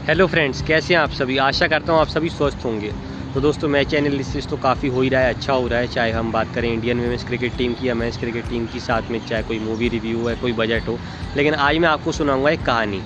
Hello friends, कैसे हैं आप सभी। आशा करता हूँ आप सभी स्वस्थ होंगे। तो दोस्तों, मैच एनालिसिस तो काफ़ी हो ही रहा है, अच्छा हो रहा है। चाहे हम बात करें इंडियन वुमेंस क्रिकेट टीम की या मेंस क्रिकेट टीम की, साथ में चाहे कोई मूवी रिव्यू है, कोई बजट हो। लेकिन आज मैं आपको सुनाऊंगा एक कहानी।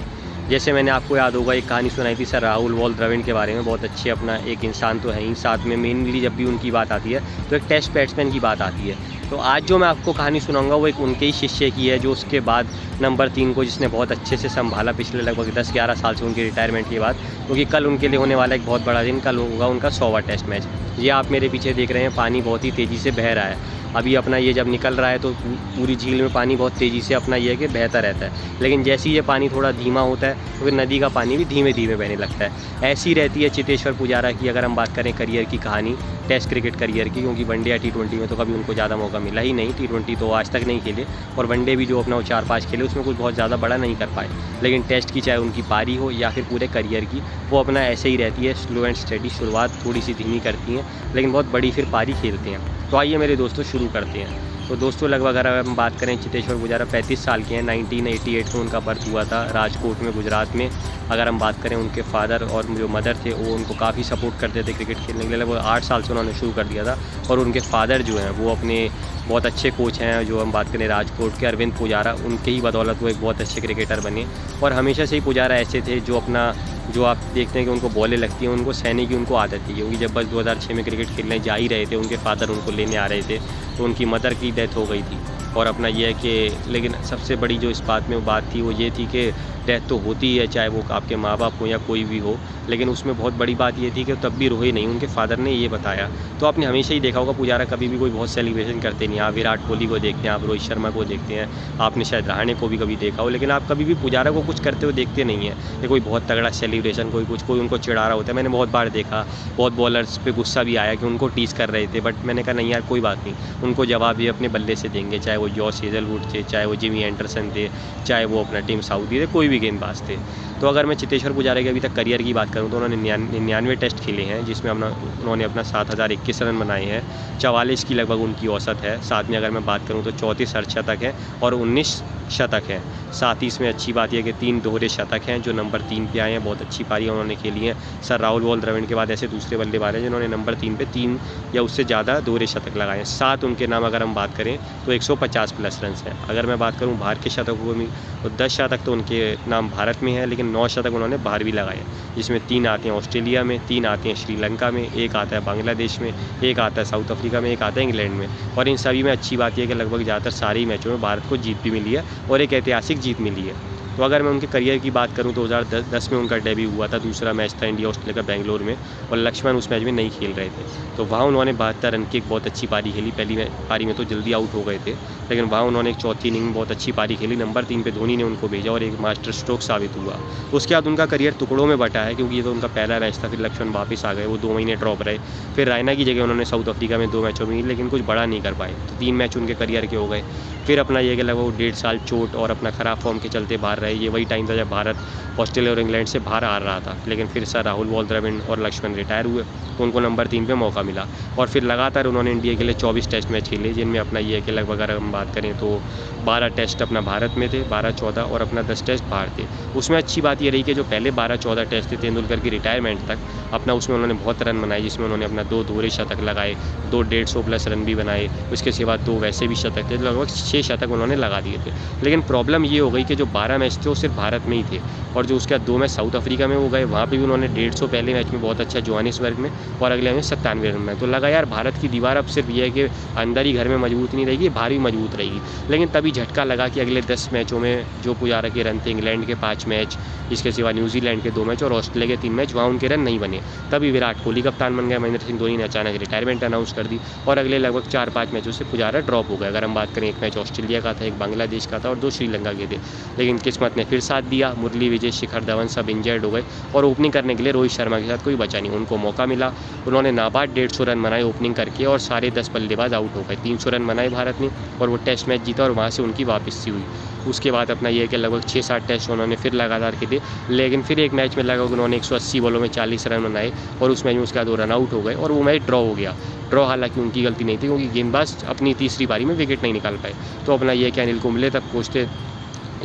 जैसे मैंने आपको याद होगा एक कहानी सुनाई थी सर राहुल वॉल द्रविड़ के बारे में। बहुत अच्छे अपना एक इंसान तो है ही, साथ में मेनली जब भी उनकी बात आती है तो एक टेस्ट बैट्समैन की बात आती है। तो आज जो मैं आपको कहानी सुनाऊंगा वो एक उनके ही शिष्य की है, जो उसके बाद नंबर 3 को जिसने बहुत अच्छे से संभाला पिछले लगभग 10-11 साल से उनकी रिटायरमेंट के बाद। क्योंकि कल उनके लिए होने वाला एक बहुत बड़ा दिन, कल होगा उनका 100वां टेस्ट मैच। ये आप मेरे पीछे देख रहे हैं, पानी बहुत ही तेज़ी से बह रहा है। अभी अपना ये जब निकल रहा है तो पूरी झील में पानी बहुत तेज़ी से अपना ये है कि बहता रहता है। लेकिन जैसे ही ये पानी थोड़ा धीमा होता है तो फिर नदी का पानी भी धीमे धीमे बहने लगता है। ऐसी रहती है चेतेश्वर पुजारा की, अगर हम बात करें करियर की कहानी, टेस्ट क्रिकेट करियर की। क्योंकि वनडे या T20 में तो कभी उनको ज़्यादा मौका मिला ही नहीं। T20 तो आज तक नहीं खेले, और वनडे भी जो अपना वो 4-5 खेले उसमें कुछ बहुत ज़्यादा बड़ा नहीं कर पाए। लेकिन टेस्ट की चाहे उनकी पारी हो या फिर पूरे करियर की, वो अपना ऐसे ही रहती है, स्लो एंड स्टेडी। शुरुआत थोड़ी सी धीमी करती हैं लेकिन बहुत बड़ी फिर पारी खेलते हैं। तो आइए मेरे दोस्तों शुरू करते हैं। तो दोस्तों, लगभग अगर हम बात करें, चेतेश्वर पुजारा 35 साल के हैं। 1988 में उनका बर्थ हुआ था राजकोट में, गुजरात में। अगर हम बात करें उनके फादर और जो मदर थे वो उनको काफ़ी सपोर्ट करते थे क्रिकेट खेलने के लिए। लगभग 8 साल से उन्होंने शुरू कर दिया था। और उनके फादर जो हैं वो अपने बहुत अच्छे कोच हैं। जो हम बात करें राजकोट के अरविंद पुजारा, उनके ही बदौलत वो एक बहुत अच्छे क्रिकेटर बने। और हमेशा से ही पुजारा ऐसे थे जो अपना, जो आप देखते हैं कि उनको बॉलें लगती हैं, उनको सहने की उनको आदत थी। क्योंकि जब बस 2006 में क्रिकेट खेलने जा ही रहे थे, उनके फादर उनको लेने आ रहे थे, तो उनकी मदर की डेथ हो गई थी। और अपना ये है कि, लेकिन सबसे बड़ी जो इस बात में वो बात थी वो ये थी कि डेथ तो होती ही है, चाहे वो आपके माँ बाप हो या कोई भी हो। लेकिन उसमें बहुत बड़ी बात ये थी कि तब भी रोए नहीं, उनके फादर ने ये बताया। तो आपने हमेशा ही देखा होगा पुजारा कभी भी कोई बहुत सेलिब्रेशन करते नहीं। आप विराट कोहली को देखते हैं, आप रोहित शर्मा को देखते हैं, आपने शायद रहाणे को भी कभी देखा हो, लेकिन आप कभी भी पुजारा को कुछ करते हुए देखते नहीं हैं कि कोई बहुत तगड़ा सेलिब्रेशन, कोई उनको चिढ़ा रहा होता है। मैंने बहुत बार देखा, बहुत बॉलर्स पे गुस्सा भी आया कि उनको टीज़ कर रहे थे, बट मैंने कहा नहीं यार, कोई बात नहीं, उनको जवाब ये अपने बल्ले से देंगे। चाहे वो जॉस हेजलवुड थे, चाहे वो जिमी एंडरसन थे, चाहे वो अपना टीम साउदी थे, कोई भी गेंदबाज थे। तो अगर मैं चेतेश्वर पुजारा के अभी तक करियर की बात करूं तो उन्होंने 99 टेस्ट खेले हैं, जिसमें उन्होंने अपना 7021 रन बनाए हैं। 44 की लगभग उनकी औसत है। साथ में अगर मैं बात करूं तो 34 अर्धशतक है और 19 शतक है। साथ ही इसमें अच्छी बात यह कि 3 दोहरे शतक हैं जो नंबर 3 पे आए हैं। बहुत अच्छी पारी उन्होंने खेली है। सर राहुल वॉल द्रविड़ के बाद ऐसे दूसरे बल्लेबाज हैं जिन्होंने नंबर 3 पे 3 या उससे ज़्यादा दोहरे शतक लगाए हैं। 7 उनके नाम अगर हम बात करें तो 150+ रन हैं। अगर मैं बात करूं बाहर के शतकों में तो 10 शतक तो उनके नाम भारत में है, लेकिन 9 शतक उन्होंने बाहर भी लगाए हैं। जिसमें 3 आते हैं ऑस्ट्रेलिया में, 3 आते हैं श्रीलंका में, 1 आता है बांग्लादेश में, 1 आता है साउथ अफ्रीका में, 1 आता है इंग्लैंड में। और इन सभी में अच्छी बात यह है कि लगभग ज़्यादातर सारे ही मैचों में भारत को जीत भी मिली है और एक ऐतिहासिक जीत मिली है। तो अगर मैं उनके करियर की बात करूं, 2010 में उनका डेब्यू हुआ था। दूसरा मैच था इंडिया ऑस्ट्रेलिया का बेंगलोर में, और लक्ष्मण उस मैच में नहीं खेल रहे थे। तो वहाँ उन्होंने 72 रन की एक बहुत अच्छी पारी खेली। पहली पारी में तो जल्दी आउट हो गए थे, लेकिन वहाँ उन्होंने एक चौथी इनिंग में बहुत अच्छी पारी खेली। नंबर 3 पे धोनी ने उनको भेजा और एक मास्टर स्ट्रोक साबित हुआ। उसके बाद उनका करियर टुकड़ों में बटा है, क्योंकि ये तो उनका पहला मैच था। फिर लक्ष्मण वापस आ गए, वो 2 महीने ड्रॉप रहे। फिर रायना की जगह उन्होंने साउथ अफ्रीका में 2 मैचों में, लेकिन कुछ बड़ा नहीं कर पाए। तो 3 मैच उनके करियर के हो गए। फिर अपना ये कि लगभग 1.5 साल चोट और अपना ख़राब फॉर्म के चलते बाहर रहे। ये वही टाइम था जब भारत ऑस्ट्रेलिया और इंग्लैंड से बाहर आ रहा था। लेकिन फिर सर राहुल वॉल द्रविड़ और लक्ष्मण रिटायर हुए तो उनको नंबर 3 पे मौका मिला। और फिर लगातार उन्होंने इंडिया के लिए 24 टेस्ट मैच खेले, जिनमें अपना ये है कि लगभग अगर हम बात करें तो 12 टेस्ट अपना भारत में थे, 12-14, और अपना 10 टेस्ट बाहर थे। उसमें अच्छी बात ये रही कि जो पहले 12-14 टेस्ट थे तेंदुलकर की रिटायरमेंट तक, अपना उसमें उन्होंने बहुत रन बनाए, जिसमें उन्होंने अपना 2 दोहरे शतक लगाए, 2 150+ रन भी बनाए। उसके सिवा 2 वैसे भी शतक थे, लगभग 6 शतक उन्होंने लगा दिए थे। लेकिन प्रॉब्लम ये हो गई कि जो 12 मैच थे वो सिर्फ भारत में ही थे, और जो उसके बाद 2 मैच साउथ अफ्रीका में वो गए, वहाँ पे भी उन्होंने 150 पहले मैच में बहुत अच्छा जोहानिसबर्ग में, और अगले मैच 97 रन में। तो लगा यार भारत की दीवार अब सिर्फ ये है कि अंदर ही घर में मजबूत नहीं रहेगी, बाहर भी मजबूत रहेगी। लेकिन तभी झटका लगा कि अगले 10 मैचों में जो पुजारा के रन थे, इंग्लैंड के 5 मैच, इसके सिवा न्यूजीलैंड के 2 मैच और ऑस्ट्रेलिया के 3 मैच, वहाँ उनके रन नहीं बने। तभी विराट कोहली कप्तान बन गए, महेंद्र सिंह धोनी ने अचानक रिटायरमेंट अनाउंस कर दी, और अगले लगभग 4-5 मैचों से पुजारा ड्रॉप हो गए। अगर हम बात करें, 1 मैच ऑस्ट्रेलिया का था, 1 बांग्लादेश का था, और 2 श्रीलंका के थे। लेकिन किस्मत ने फिर साथ दिया। मुरली विजय, शिखर धवन सब इंजर्ड हो गए, और ओपनिंग करने के लिए रोहित शर्मा के साथ कोई बचा नहीं। उनको मौका मिला, उन्होंने नाबाद 150 रन बनाए ओपनिंग करके, और सारे 10 बल्लेबाज आउट हो गए। 300 रन बनाए भारत ने, और वो टेस्ट मैच जीता, और वहाँ से उनकी वापसी हुई। उसके बाद अपना ये है कि लगभग 6-7 टेस्ट उन्होंने फिर लगातार खेले, लेकिन फिर एक मैच में लगभग उन्होंने 180 बॉलों में 40 रन बनाए, और उस मैच में उसके बाद वो रन आउट हो गए, और वो मैच ड्रॉ हो गया। ड्रॉ हालांकि उनकी गलती नहीं थी, क्योंकि गेंदबाज अपनी तीसरी पारी में विकेट नहीं निकाल पाए। तो अपना ये कि अनिल कुंबले तक पहुँचते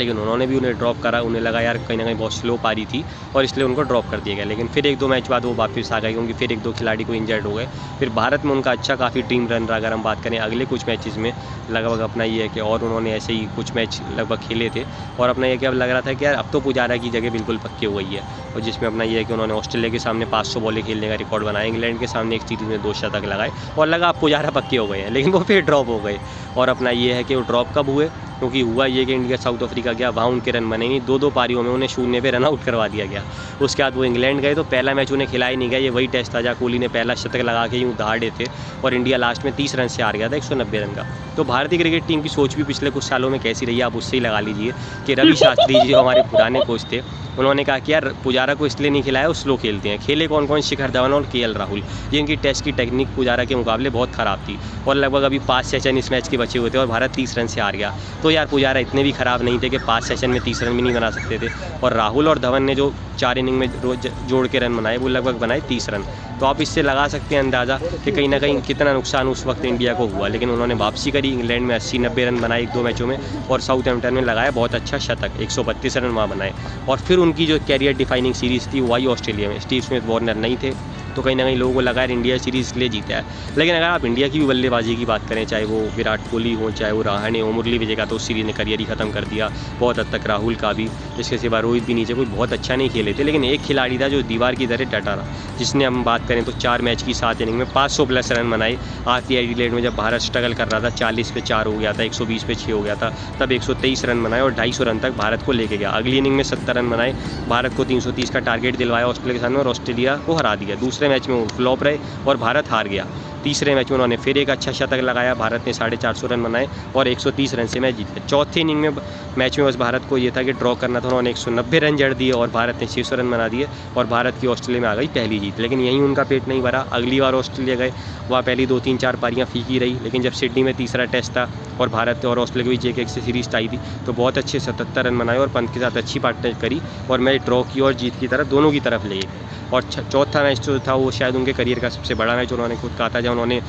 लेकिन उन्होंने भी उन्हें ड्रॉप करा। उन्हें लगा यार कहीं ना कहीं बहुत स्लो पारी थी और इसलिए उनको ड्रॉप कर दिया गया। लेकिन फिर 1-2 मैच बाद वो वापस आ गए क्योंकि फिर 1-2 खिलाड़ी को इंजर्ड हो गए। फिर भारत में उनका अच्छा काफ़ी टीम रन रहा। अगर हम बात करें अगले कुछ मैचेस में लगभग अपना ये है कि और उन्होंने ऐसे ही कुछ मैच लगभग खेले थे और अपना ये कि अब लग रहा था कि यार अब तो पुजारा की जगह बिल्कुल पक्की हो गई है। और जिसमें अपना ये है कि उन्होंने ऑस्ट्रेलिया के सामने 500 बॉलें खेलने का रिकॉर्ड बनाया, इंग्लैंड के सामने एक सीरीज़ में 2 शतक लगाए और लगा अब पुजारा पक्के हो गए हैं। लेकिन वो फिर ड्रॉप हो गए। और अपना ये है कि वो ड्रॉप कब हुए, क्योंकि हुआ ये कि इंडिया साउथ अफ्रीका गया, वहाँ उनके रन बने नहीं। 2-2 पारियों में उन्हें 0 पे रन आउट करवा दिया गया। उसके बाद वो इंग्लैंड गए तो पहला मैच उन्हें खिलाया नहीं गया। ये वही टेस्ट था जहाँ कोहली ने पहला शतक लगा के यूँ दहाड़े थे और इंडिया लास्ट में 30 रन से हार गया था 190 रन का। तो भारतीय क्रिकेट टीम की सोच भी पिछले कुछ सालों में कैसी रही, आप उससे ही लगा लीजिए कि रवि शास्त्री जी जो हमारे पुराने कोच थे, उन्होंने कहा कि यार पुजारा को इसलिए नहीं खिलाया, वो स्लो खेलते हैं। खेले कौन कौन, शिखर धवन और केएल राहुल। ये इनकी टेस्ट की टेक्निक पुजारा के मुकाबले बहुत ख़राब थी और लगभग अभी 5 सेशन इस मैच के बचे हुए थे और भारत 30 रन से हार गया। तो यार पुजारा इतने भी ख़राब नहीं थे कि 5 सेशन में 30 रन भी नहीं बना सकते थे। और राहुल और धवन ने जो 4 इनिंग में रोज जोड़ के रन बनाए वो लगभग बनाए 30 रन। तो आप इससे लगा सकते हैं अंदाज़ा कि कहीं ना कहीं कितना नुकसान उस वक्त इंडिया को हुआ। लेकिन उन्होंने वापसी करी, इंग्लैंड में 80-90 रन बनाए 1-2 मैचों में और साउथहैम्पटन में लगाया बहुत अच्छा शतक, 132 रन वहाँ बनाए। और फिर उनकी जो कैरियर डिफाइनिंग सीरीज़ थी वो आई ऑस्ट्रेलिया में। स्टीव स्मिथ वार्नर नहीं थे तो कहीं ना कहीं लोगों को लगा यार इंडिया सीरीज़ इसलिए जीता है। लेकिन अगर आप इंडिया की भी बल्लेबाजी की बात करें, चाहे वो विराट कोहली हो, चाहे वो रहाणे हो, मुरली विजय का तो उस सीरीज़ ने करियर ही ख़त्म कर दिया बहुत हद तक, राहुल का भी। इसके सिवा रोहित भी नीचे कोई बहुत अच्छा नहीं खेले थे। लेकिन एक खिलाड़ी था जो दीवार की तरह डटा रहा, जिसने हम बात करें तो 4 मैच की 7 इनिंग में 500+ रन बनाए। आखिरी एडिलेड में जब भारत स्ट्रगल कर रहा था, 40 पे 4 हो गया था, 120 पे 6 हो गया था, तब 123 रन बनाए और 250 रन तक भारत को लेके गया। अगली इनिंग में 70 रन बनाए, भारत को 330 का टारगेट दिलवाया ऑस्ट्रेलिया के सामने और ऑस्ट्रेलिया को हरा दिया। दूसरे मैच में वो फ्लॉप रहे और भारत हार गया। तीसरे मैच में उन्होंने फिर एक अच्छा शतक लगाया, भारत ने 450 रन बनाए और 130 रन से मैच जीते। चौथे इनिंग में मैच में बस भारत को ये था कि ड्रॉ करना था, उन्होंने 190 रन जड़ दिए और भारत ने 600 रन बना दिए और भारत की ऑस्ट्रेलिया में आ गई पहली जीत। लेकिन यहीं उनका पेट नहीं भरा। अगली बार ऑस्ट्रेलिया गए, वहाँ पहली 2-3-4 पारियाँ फीकी रही। लेकिन जब सिडनी में तीसरा टेस्ट था और भारत और ऑस्ट्रेलिया के बीच एक से सीरीज आई थी तो बहुत अच्छे 77 रन बनाए और पंत के साथ अच्छी पार्टनर करी और मैच ड्रॉ की और जीत की तरफ दोनों की तरफ ले गए। और चौथा मैच जो था वो शायद उनके करियर का सबसे बड़ा मैच उन्होंने खुद कहा था, जब उन्होंने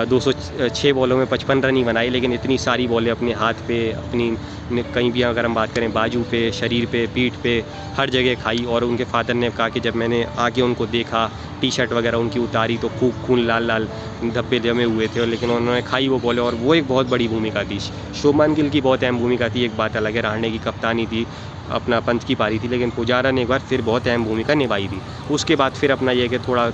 206 बॉलों में 55 रन ही बनाए। लेकिन इतनी सारी बॉलें अपने हाथ पे, अपनी कहीं भी अगर हम बात करें बाजू पे, शरीर पे, पीठ पे, हर जगह खाई। और उनके फादर ने कहा कि जब मैंने आके उनको देखा, टी शर्ट वगैरह उनकी उतारी तो खूब खून लाल लाल धब्बे जमे हुए थे। लेकिन उन्होंने खाई वो बॉलें और वो एक बहुत बड़ी भूमिका थी। शुभमन गिल की बहुत अहम भूमिका थी, एक बात अलग है, रहाणे की कप्तानी थी, अपना पंत की पारी थी। लेकिन पुजारा ने एक बार फिर बहुत अहम भूमिका निभाई थी। उसके बाद फिर अपना ये कि थोड़ा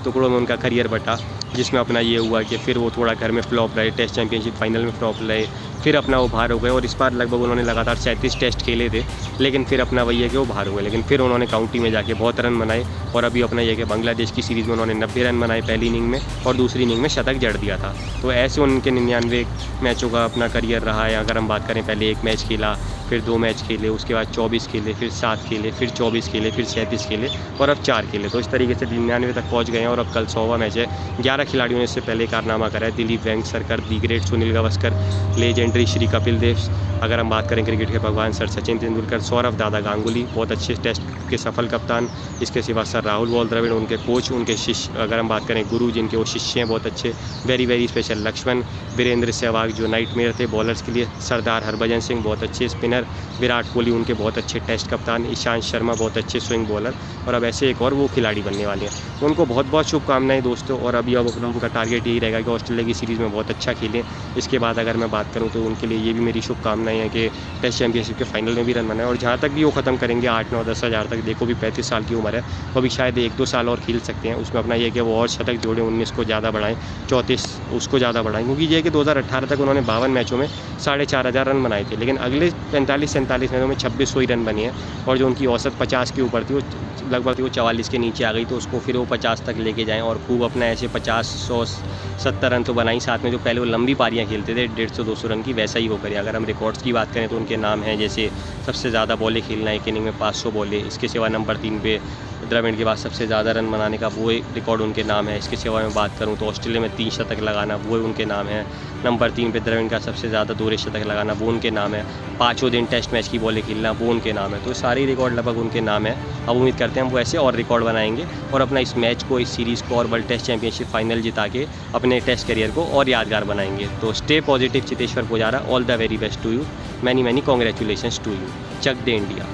टुकड़ों में उनका करियर बटा, जिसमें अपना ये हुआ कि फिर वो थोड़ा घर में फ्लॉप रहे, टेस्ट चैंपियनशिप फाइनल में फ्लॉप रहे, फिर अपना वो बाहर हो गए। और इस बार लगभग उन्होंने लगातार 37 टेस्ट खेले थे, लेकिन फिर अपना वही है कि वो बाहर हो गए। लेकिन फिर उन्होंने काउंटी में जाके बहुत रन बनाए और अभी अपना ये कि बांग्लादेश की सीरीज़ में उन्होंने 90 रन बनाए पहली इनिंग में और दूसरी इनिंग में शतक जड़ दिया था। तो ऐसे उनके 99 मैचों का अपना करियर रहा है। अगर हम बात करें, पहले 1 मैच खेला, फिर 2 मैच खेले, उसके बाद 24 खेले, फिर 7 खेले, फिर 24 खेले, फिर 37 खेले और अब 4 खेले। तो इस तरीके से 99 तक पहुंच गए हैं और अब कल 100वां मैच है। 11 खिलाड़ियों ने इससे पहले कारनामा करा है। Dilip Vengsarkar, the great Sunil Gavaskar, legendary Shri Kapil Dev, अगर हम बात करें क्रिकेट के भगवान सर सचिन तेंदुलकर, सौरव दादा गांगुली, बहुत अच्छे टेस्ट के सफल कप्तान। इसके सिवा सर राहुल वॉल द्रविड़, उनके कोच, उनके शिष्य, अगर हम बात करें गुरु जिनके वो शिष्य हैं बहुत अच्छे, very very special Laxman, Virender Sehwag जो नाइटमेयर थे बॉलर्स के लिए, सरदार हरभजन सिंह बहुत अच्छे स्पिनर, विराट कोहली उनके बहुत अच्छे टेस्ट कप्तान, ईशांत शर्मा बहुत अच्छे स्विंग बॉलर और अब ऐसे एक और वो खिलाड़ी बनने वाले हैं। तो उनको बहुत बहुत शुभकामनाएं दोस्तों। और अभी अब अपना उनका टारगेट यही रहेगा कि ऑस्ट्रेलिया की सीरीज़ में बहुत अच्छा खेलें। इसके बाद अगर मैं बात करूँ तो उनके लिए ये भी मेरी शुभकामनाएं हैं कि टेस्ट चैंपियनशिप के फाइनल में भी रन बनाए और जहाँ तक भी वो ख़त्म करेंगे 8-9-10 हज़ार तक, देखो भी 35 साल की उम्र है, वो अभी शायद 1-2 साल और खेल सकते हैं। उसमें अपना ये कि वो और शतक जोड़ें, 19 को ज़्यादा बढ़ाएं, 34 उसको ज़्यादा बढ़ाएं, क्योंकि ये कि 2018 तक उन्होंने 52 मैचों में 4,500 रन बनाए थे। लेकिन अगले 45-47 मैचों में 2600 ही रन बनी है और जो उनकी औसत 50 के ऊपर थी वो लगभग वो 44 के नीचे आ गई। तो उसको फिर वो 50 तक लेके जाएं और खूब अपना ऐसे 50-100-70 रन तो बनाई। साथ में जो पहले वो लंबी पारियाँ खेलते थे 150-200 रन की, वैसा ही वो करें। अगर हम रिकॉर्ड्स की बात करें तो उनके नाम हैं जैसे सबसे ज़्यादा बॉलें खेलना, एक इनिंग में 500 बॉलें। इसके सिवा नंबर 3 पे द्रविड़ के बाद सबसे ज़्यादा रन बनाने का वो एक रिकॉर्ड उनके नाम है। इसके सिवा मैं बात करूँ तो ऑस्ट्रेलिया में 3 शतक लगाना वो उनके नाम है। नंबर 3 पे द्रविड़ का सबसे ज़्यादा दोहरे शतक लगाना वो उनके नाम है। 5 दिन टेस्ट मैच की बॉलें खेलना वो उनके नाम है। तो सारे रिकॉर्ड लगभग उनके नाम है। अब उम्मीद करते हैं हम वो ऐसे और रिकॉर्ड बनाएंगे और अपना इस मैच को, इस सीरीज़ को और वर्ल्ड टेस्ट चैंपियनशिप फाइनल जिता के अपने टेस्ट करियर को और यादगार बनाएंगे। तो stay positive Cheteshwar Pujara, all the very best to you, many congratulations to you. चक दे इंडिया।